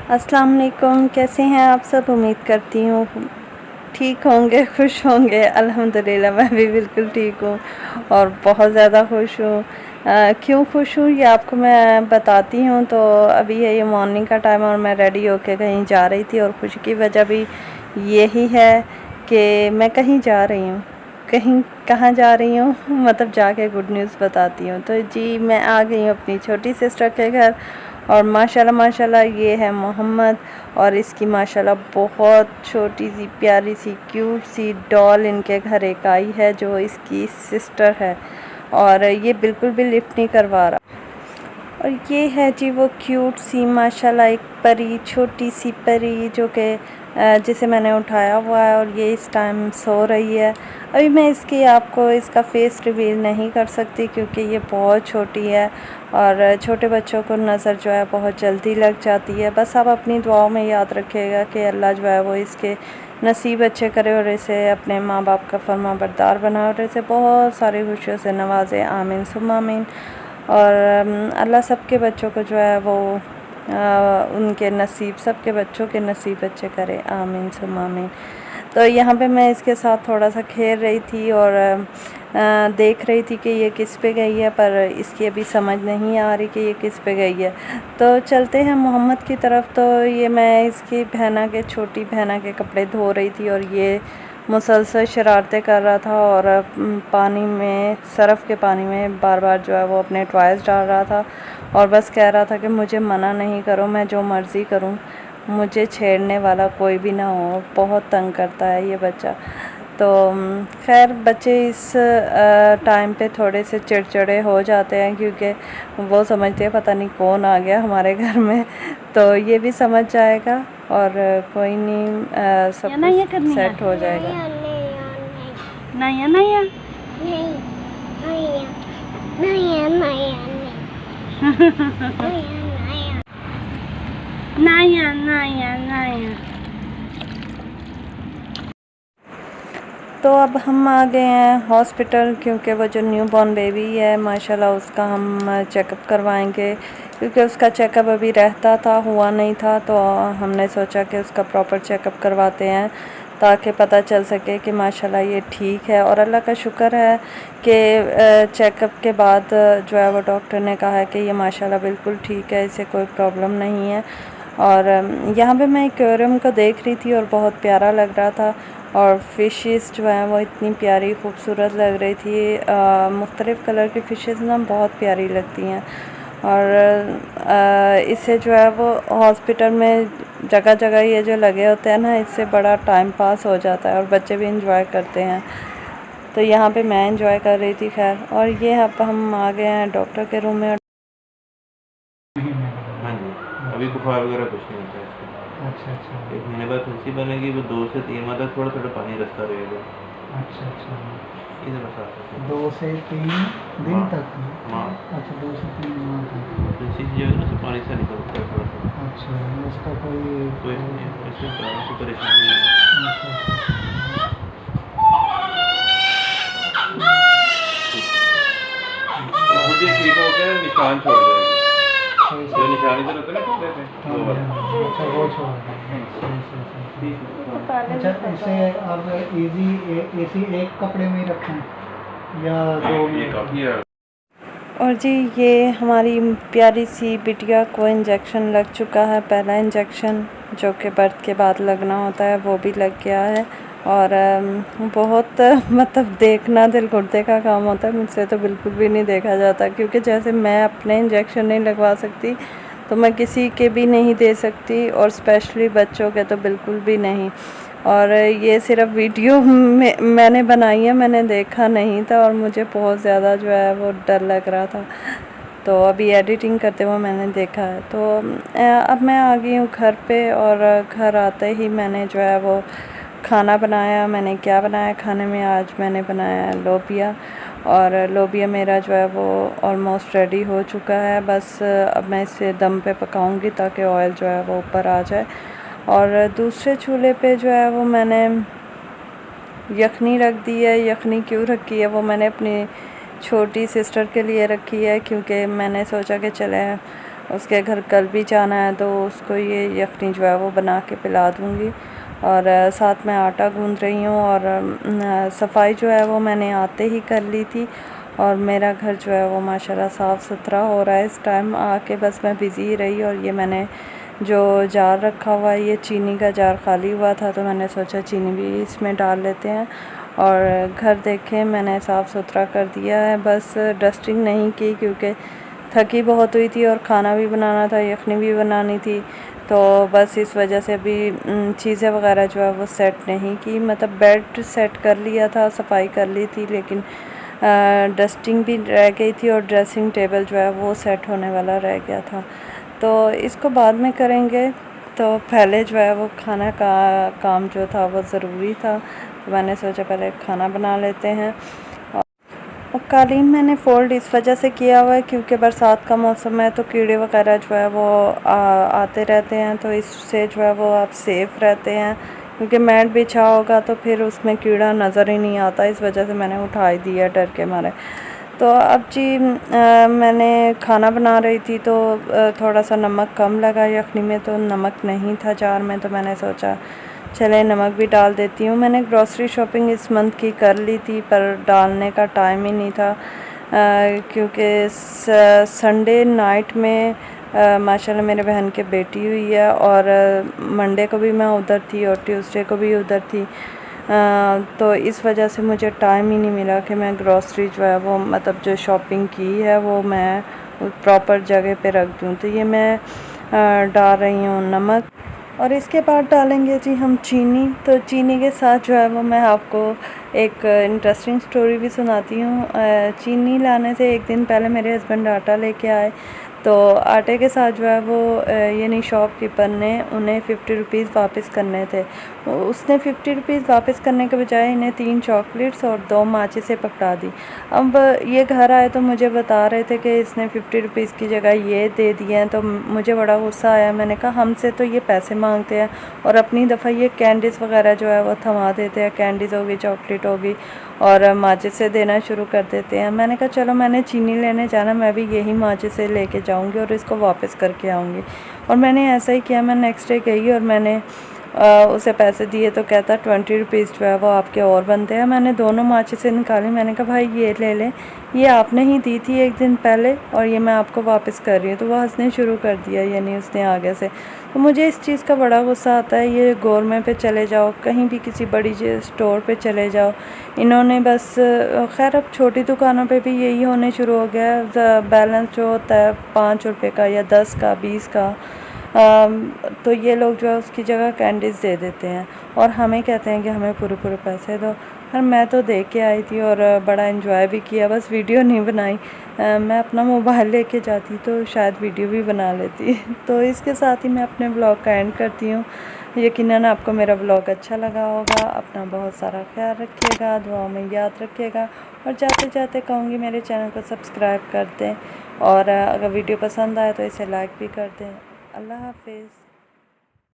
अस्सलाम वालेकुम, कैसे हैं आप सब। उम्मीद करती हूँ ठीक होंगे, खुश होंगे। अल्हम्दुलिल्लाह मैं भी बिल्कुल ठीक हूँ और बहुत ज़्यादा खुश हूँ। क्यों खुश हूँ ये आपको मैं बताती हूँ। तो अभी है ये मॉर्निंग का टाइम और मैं रेडी होके कहीं जा रही थी और खुशी की वजह भी यही है कि मैं कहीं जा रही हूँ। कहीं कहाँ जा रही हूँ मतलब जाके गुड न्यूज़ बताती हूँ। तो जी मैं आ गई हूँ अपनी छोटी सिस्टर के घर और माशाल्लाह माशाल्लाह ये है मोहम्मद और इसकी माशाल्लाह बहुत छोटी सी प्यारी सी क्यूट सी डॉल इनके घर एक आई है जो इसकी सिस्टर है और ये बिल्कुल भी लिफ्ट नहीं करवा रहा। और ये है जी वो क्यूट सी माशाल्लाह एक परी, छोटी सी परी जो कि जिसे मैंने उठाया हुआ है और ये इस टाइम सो रही है। अभी मैं आपको इसका फेस रिवील नहीं कर सकती क्योंकि ये बहुत छोटी है और छोटे बच्चों को नज़र जो है बहुत जल्दी लग जाती है। बस आप अपनी दुआओं में याद रखिएगा कि अल्लाह जो है वो इसके नसीब अच्छे करे और इसे अपने माँ बाप का फरमाबरदार बनाए और इसे बहुत सारी खुशियों से नवाजे। आमीन सुम्मा आमीन। और अल्लाह सबके बच्चों को जो है वो उनके नसीब, सबके बच्चों के नसीब अच्छे करे। आमीन सुम्मा आमीन। तो यहाँ पे मैं इसके साथ थोड़ा सा खेल रही थी और देख रही थी कि ये किस पे गई है, पर इसकी अभी समझ नहीं आ रही कि ये किस पे गई है। तो चलते हैं मोहम्मद की तरफ। तो ये मैं इसकी बहना के, छोटी बहना के कपड़े धो रही थी और ये मुसलसल शरारतें कर रहा था और पानी में, सरफ़ के पानी में बार बार जो है वो अपने टॉयज़ डाल रहा था और बस कह रहा था कि मुझे मना नहीं करो, मैं जो मर्ज़ी करूं, मुझे छेड़ने वाला कोई भी ना हो। बहुत तंग करता है ये बच्चा। तो खैर बच्चे इस टाइम पे थोड़े से चिड़चिड़े हो जाते हैं क्योंकि वो समझते हैं पता नहीं कौन आ गया हमारे घर में। तो ये भी समझ जाएगा और कोई नहीं, सब कुछ सेट हो जाएगा। नहीं नहीं नहीं। तो अब हम आ गए हैं हॉस्पिटल क्योंकि वो जो न्यू बॉर्न बेबी है माशाल्लाह उसका हम चेकअप करवाएंगे क्योंकि उसका चेकअप अभी रहता था, हुआ नहीं था। तो हमने सोचा कि उसका प्रॉपर चेकअप करवाते हैं ताकि पता चल सके कि माशाल्लाह ये ठीक है। और अल्लाह का शुक्र है कि चेकअप के बाद जो है वो डॉक्टर ने कहा है कि ये माशाल्लाह बिल्कुल ठीक है, इसे कोई प्रॉब्लम नहीं है। और यहाँ पे मैं एक्वेरियम को देख रही थी और बहुत प्यारा लग रहा था और फ़िशेस जो है वो इतनी प्यारी खूबसूरत लग रही थी। मुख्तलिफ़ कलर की फ़िशेस ना बहुत प्यारी लगती हैं और इससे जो है वो हॉस्पिटल में जगह जगह ये जो लगे होते हैं ना, इससे बड़ा टाइम पास हो जाता है और बच्चे भी इंजॉय करते हैं। तो यहाँ पे मैं इंजॉय कर रही थी खैर। और ये अब हम आ गए हैं डॉक्टर के रूम में। हाँ जी, अभी बुखार वगैरह कुछ नहीं होता है इसका। अच्छा अच्छा। 1 महीने बाद तुलसी बनेगी, वो 2 से 3 माह तक थोड़ा थोड़ा पानी रखता रहेगा। अच्छा अच्छा। इधर बस आता है 2 से 3 दिन हाँ। तक। हाँ, अच्छा 2 से 3 माह तक। तुलसी जो है ना उससे पानी सा निकलता है थोड़ा थोड़ा। अच्छा उसका कोई कोई नहीं, इसमें कोई परेशानी नहीं है। अच्छा अच्छा। वो खुद ही ठीक हो गया, निशान छोड़ जाएगी। सही जो सही। निशान इधर होता है ना कपड़े पे, हाँ वो वाला। हाँ, अच्छा वो छोड़ देंगे। सही सही सही। ठीक है। अच्छा इसे आप इसी एक कपड़े में ही रखें या 2 ये में? काफ़ी है। और जी ये हमारी प्यारी सी बिटिया को इंजेक्शन लग चुका है, पहला इंजेक्शन जो कि बर्थ के बाद लगना होता है वो भी लग गया है। और बहुत मतलब देखना दिल गुर्दे का काम होता है, मुझसे तो बिल्कुल भी नहीं देखा जाता क्योंकि जैसे मैं अपने इंजेक्शन नहीं लगवा सकती तो मैं किसी के भी नहीं दे सकती और स्पेशली बच्चों के तो बिल्कुल भी नहीं। और ये सिर्फ वीडियो में मैंने बनाई है, मैंने देखा नहीं था और मुझे बहुत ज़्यादा जो है वो डर लग रहा था। तो अभी एडिटिंग करते हुए मैंने देखा है। तो अब मैं आ गई हूँ घर पे और घर आते ही मैंने जो है वो खाना बनाया। मैंने क्या बनाया खाने में, आज मैंने बनाया लोबिया और लोबिया मेरा जो है वो ऑलमोस्ट रेडी हो चुका है। बस अब मैं इसे दम पे पकाऊंगी ताकि ऑयल जो है वो ऊपर आ जाए। और दूसरे चूल्हे पे जो है वो मैंने यखनी रख दी है। यखनी क्यों रखी है वो मैंने अपनी छोटी सिस्टर के लिए रखी है क्योंकि मैंने सोचा कि चले उसके घर कल भी जाना है, तो उसको ये यखनी जो है वो बना के पिला दूँगी। और साथ में आटा गूँध रही हूँ, और सफाई जो है वो मैंने आते ही कर ली थी। और मेरा घर जो है वो माशाल्लाह साफ़ सुथरा हो रहा है इस टाइम आके। बस मैं बिज़ी ही रही, और ये मैंने जो जार रखा हुआ है, ये चीनी का जार खाली हुआ था, तो मैंने सोचा चीनी भी इसमें डाल लेते हैं। और घर देखें मैंने साफ़ सुथरा कर दिया है, बस डस्टिंग नहीं की क्योंकि थकी बहुत हुई थी और खाना भी बनाना था, यखनी भी बनानी थी, तो बस इस वजह से अभी चीज़ें वगैरह जो है वो सेट नहीं की। मतलब बेड सेट कर लिया था, सफाई कर ली थी, लेकिन डस्टिंग भी रह गई थी, और ड्रेसिंग टेबल जो है वो सेट होने वाला रह गया था, तो इसको बाद में करेंगे। तो पहले जो है वो खाना का काम जो था वो ज़रूरी था, तो मैंने सोचा पहले खाना बना लेते हैं। और कालीन मैंने फ़ोल्ड इस वजह से किया हुआ है क्योंकि बरसात का मौसम है, तो कीड़े वगैरह जो है वो आते रहते हैं, तो इससे जो है वो आप सेफ़ रहते हैं। क्योंकि मैट बिछा होगा तो फिर उसमें कीड़ा नज़र ही नहीं आता, इस वजह से मैंने उठा ही दिया डर के मारे। तो अब जी मैंने खाना बना रही थी, तो थोड़ा सा नमक कम लगा यखनी में, तो नमक नहीं था जार में, तो मैंने सोचा चले नमक भी डाल देती हूँ। मैंने ग्रॉसरी शॉपिंग इस मंथ की कर ली थी, पर डालने का टाइम ही नहीं था, क्योंकि संडे नाइट में माशाल्लाह मेरे बहन के बेटी हुई है, और मंडे को भी मैं उधर थी और ट्यूसडे को भी उधर थी, तो इस वजह से मुझे टाइम ही नहीं मिला कि मैं ग्रॉसरी जो है वो मतलब जो शॉपिंग की है वो मैं प्रॉपर जगह पे रख दूँ। तो ये मैं डाल रही हूँ नमक, और इसके बाद डालेंगे जी हम चीनी। तो चीनी के साथ जो है वो मैं आपको एक इंटरेस्टिंग स्टोरी भी सुनाती हूँ। चीनी लाने से एक दिन पहले मेरे हस्बैंड आटा लेके आए, तो आटे के साथ जो है वो यानी शॉपकीपर ने उन्हें 50 रुपीज़ वापस करने थे। उसने 50 रुपीज़ वापस करने के बजाय इन्हें 3 चॉकलेट्स और 2 माचिसें पकड़ा दी। अब ये घर आए तो मुझे बता रहे थे कि इसने 50 रुपीज़ की जगह ये दे दिए हैं, तो मुझे बड़ा गुस्सा आया। मैंने कहा हमसे तो ये पैसे मांगते हैं और अपनी दफ़ा ये कैंडीज़ वगैरह जो है वो थमा देते हैं, कैंडीज़ होगी, चॉकलेट होगी, और माचिसें देना शुरू कर देते हैं। मैंने कहा चलो मैंने चीनी लेने जाना, मैं भी यही माचिसें लेके जाऊंगी और इसको वापस करके आऊँगी। और मैंने ऐसा ही किया। मैं नेक्स्ट डे गई और मैंने उसे पैसे दिए, तो कहता 20 रुपीज़ जो है वो आपके और बनते हैं। मैंने दोनों माचिसें निकाली, मैंने कहा भाई ये ले लें, ये आपने ही दी थी एक दिन पहले और ये मैं आपको वापस कर रही हूँ। तो वह हंसने शुरू कर दिया, यानी उसने आगे से। तो मुझे इस चीज़ का बड़ा गुस्सा आता है। ये गौरमेंट पे चले जाओ, कहीं भी किसी बड़ी स्टोर पे चले जाओ, इन्होंने बस खैर अब छोटी दुकानों पे भी यही होने शुरू हो गया है। बैलेंस जो होता है 5 रुपये का या 10 का 20 का, तो ये लोग जो है उसकी जगह कैंडीज़ दे देते हैं और हमें कहते हैं कि हमें पूरे पूरे पैसे दो। पर मैं तो दे के आई थी और बड़ा एंजॉय भी किया, बस वीडियो नहीं बनाई। मैं अपना मोबाइल लेके जाती तो शायद वीडियो भी बना लेती। तो इसके साथ ही मैं अपने ब्लॉग का एंड करती हूँ। यकीनन आपको मेरा ब्लॉग अच्छा लगा होगा। अपना बहुत सारा ख्याल रखिएगा, दुआओं में याद रखिएगा, और जाते जाते कहूँगी मेरे चैनल को सब्सक्राइब कर दें, और अगर वीडियो पसंद आए तो इसे लाइक भी कर दें। अल्लाह हाफिज़।